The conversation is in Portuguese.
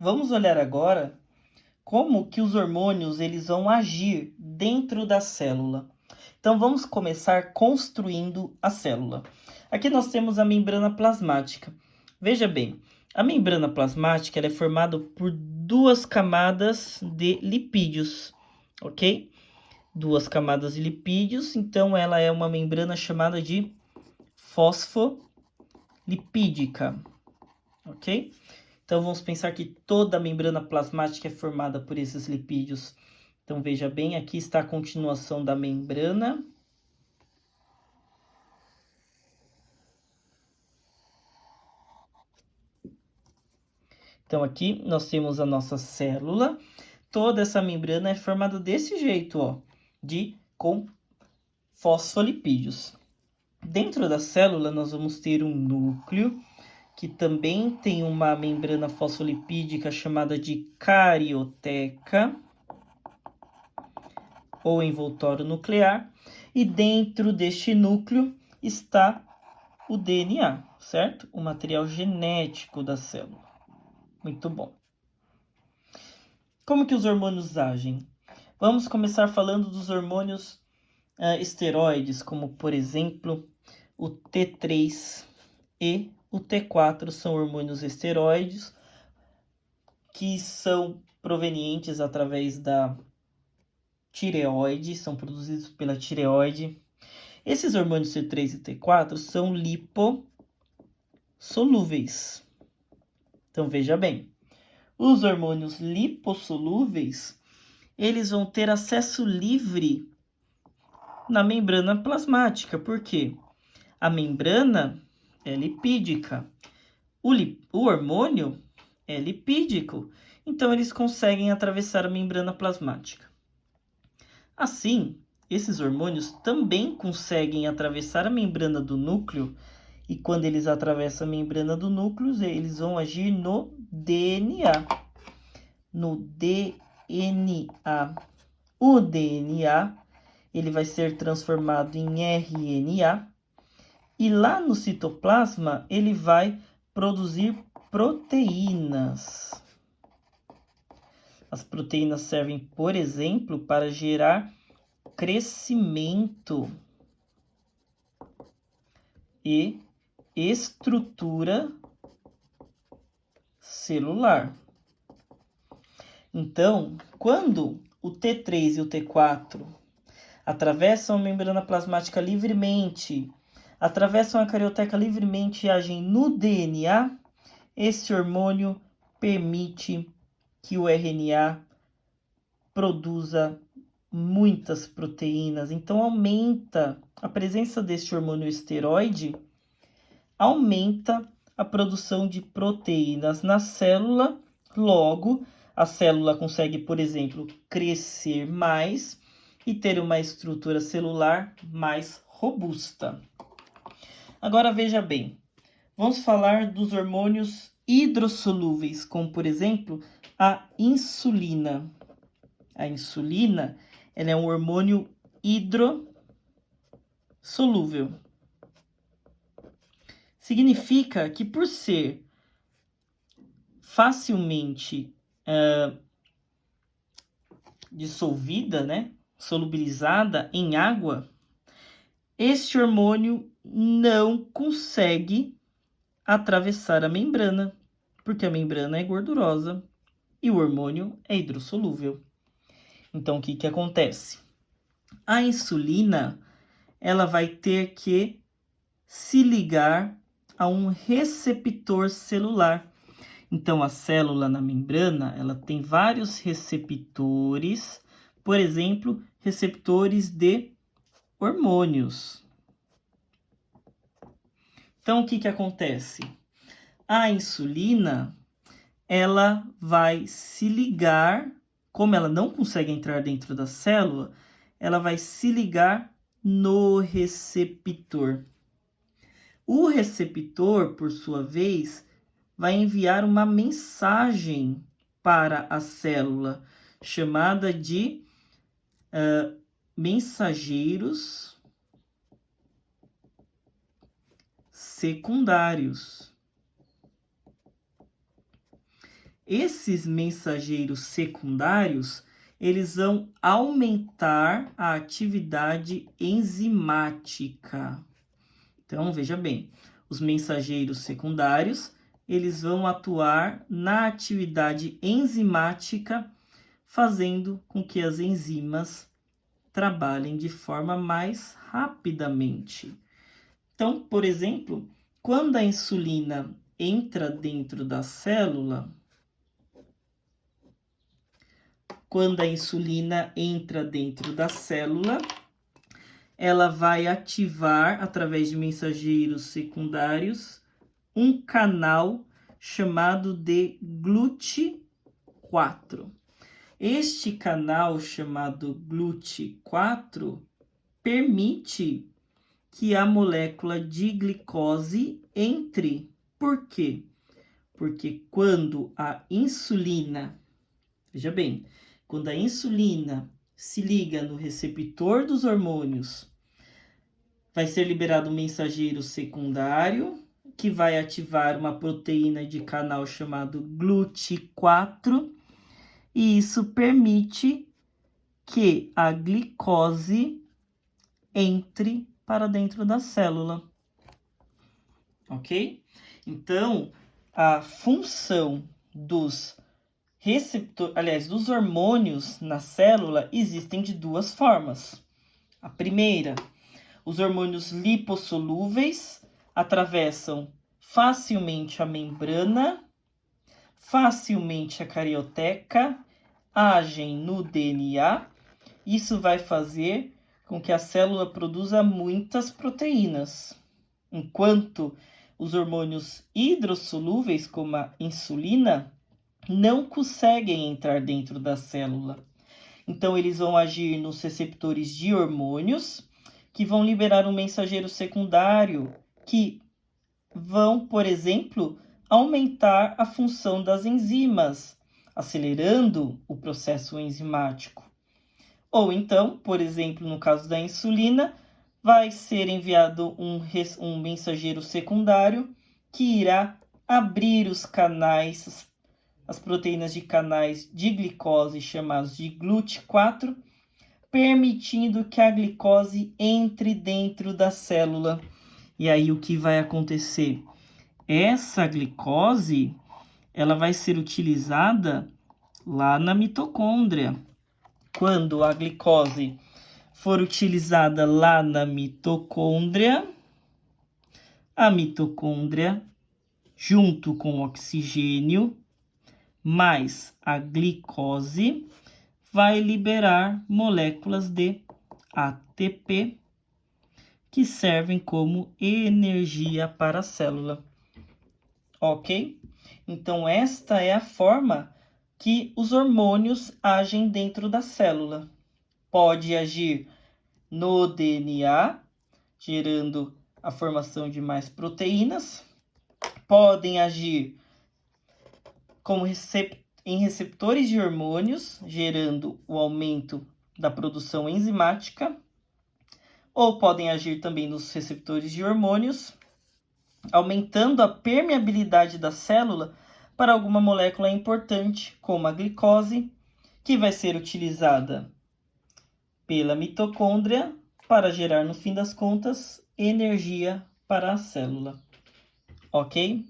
Vamos olhar agora como que os hormônios eles vão agir dentro da célula. Então vamos começar construindo a célula. Aqui nós temos a membrana plasmática. Veja bem, a membrana plasmática ela é formada por duas camadas de lipídios, ok? Duas camadas de lipídios, então ela é uma membrana chamada de fosfolipídica, ok? Então vamos pensar que toda a membrana plasmática é formada por esses lipídios. Então veja bem, aqui está a continuação da membrana. Então aqui nós temos a nossa célula. Toda essa membrana é formada desse jeito, ó, com fosfolipídios. Dentro da célula nós vamos ter um núcleo que também tem uma membrana fosfolipídica chamada de carioteca ou envoltório nuclear, e dentro deste núcleo está o DNA, certo? O material genético da célula. Muito bom. Como que os hormônios agem? Vamos começar falando dos hormônios esteroides, como por exemplo o T3 e o T4 são hormônios esteroides que são provenientes através da tireoide, são produzidos pela tireoide. Esses hormônios T3 e T4 são lipossolúveis. Então veja bem, os hormônios lipossolúveis, eles vão ter acesso livre na membrana plasmática. Por quê? A membrana é lipídica. O hormônio é lipídico. Então, eles conseguem atravessar a membrana plasmática. Assim, esses hormônios também conseguem atravessar a membrana do núcleo. E quando eles atravessam a membrana do núcleo, eles vão agir no DNA. No DNA. O DNA ele vai ser transformado em RNA. E lá no citoplasma, ele vai produzir proteínas. As proteínas servem, por exemplo, para gerar crescimento e estrutura celular. Então, quando o T3 e o T4 atravessam a membrana plasmática livremente, atravessam a carioteca livremente e agem no DNA, esse hormônio permite que o RNA produza muitas proteínas. Então, aumenta a presença deste hormônio esteroide, aumenta a produção de proteínas na célula. Logo, a célula consegue, por exemplo, crescer mais e ter uma estrutura celular mais robusta. Agora veja bem, vamos falar dos hormônios hidrossolúveis, como por exemplo a insulina. A insulina ela é um hormônio hidrossolúvel. Significa que por ser facilmente dissolvida, né, solubilizada em água, este hormônio não consegue atravessar a membrana, porque a membrana é gordurosa e o hormônio é hidrossolúvel. Então, o que que acontece? A insulina, ela vai ter que se ligar a um receptor celular. Então, a célula na membrana, ela tem vários receptores, por exemplo, receptores de hormônios. Então, o que que acontece? A insulina, ela vai se ligar, como ela não consegue entrar dentro da célula, ela vai se ligar no receptor. O receptor, por sua vez, vai enviar uma mensagem para a célula, chamada de mensageiros secundários. esses mensageiros secundários, eles vão aumentar a atividade enzimática. Então, veja bem, os mensageiros secundários, eles vão atuar na atividade enzimática, fazendo com que as enzimas trabalhem de forma mais rapidamente. Então, por exemplo, quando a insulina entra dentro da célula, ela vai ativar, através de mensageiros secundários, um canal chamado de GLUT4. Este canal chamado GLUT4 permite que a molécula de glicose entre. Por quê? Porque quando a insulina, veja bem, quando a insulina se liga no receptor dos hormônios, vai ser liberado um mensageiro secundário que vai ativar uma proteína de canal chamado GLUT4, e isso permite que a glicose entre para dentro da célula. Ok? Então, a função dos dos hormônios na célula existem de duas formas. A primeira, os hormônios lipossolúveis atravessam facilmente a membrana, facilmente a carioteca, agem no DNA. Isso vai fazer com que a célula produza muitas proteínas, enquanto os hormônios hidrossolúveis, como a insulina, não conseguem entrar dentro da célula. Então, eles vão agir nos receptores de hormônios, que vão liberar um mensageiro secundário, que vão, por exemplo, aumentar a função das enzimas, acelerando o processo enzimático. Ou então, por exemplo, no caso da insulina, vai ser enviado um mensageiro secundário que irá abrir os canais, as proteínas de canais de glicose chamados de GLUT4, permitindo que a glicose entre dentro da célula. E aí o que vai acontecer? Essa glicose, ela vai ser utilizada lá na mitocôndria. Quando a glicose for utilizada lá na mitocôndria, a mitocôndria, junto com o oxigênio, mais a glicose, vai liberar moléculas de ATP, que servem como energia para a célula. Ok? Então, esta é a forma que os hormônios agem dentro da célula. Pode agir no DNA, gerando a formação de mais proteínas. Podem agir como em receptores de hormônios, gerando o aumento da produção enzimática. Ou podem agir também nos receptores de hormônios, aumentando a permeabilidade da célula para alguma molécula importante, como a glicose, que vai ser utilizada pela mitocôndria para gerar, no fim das contas, energia para a célula. Ok?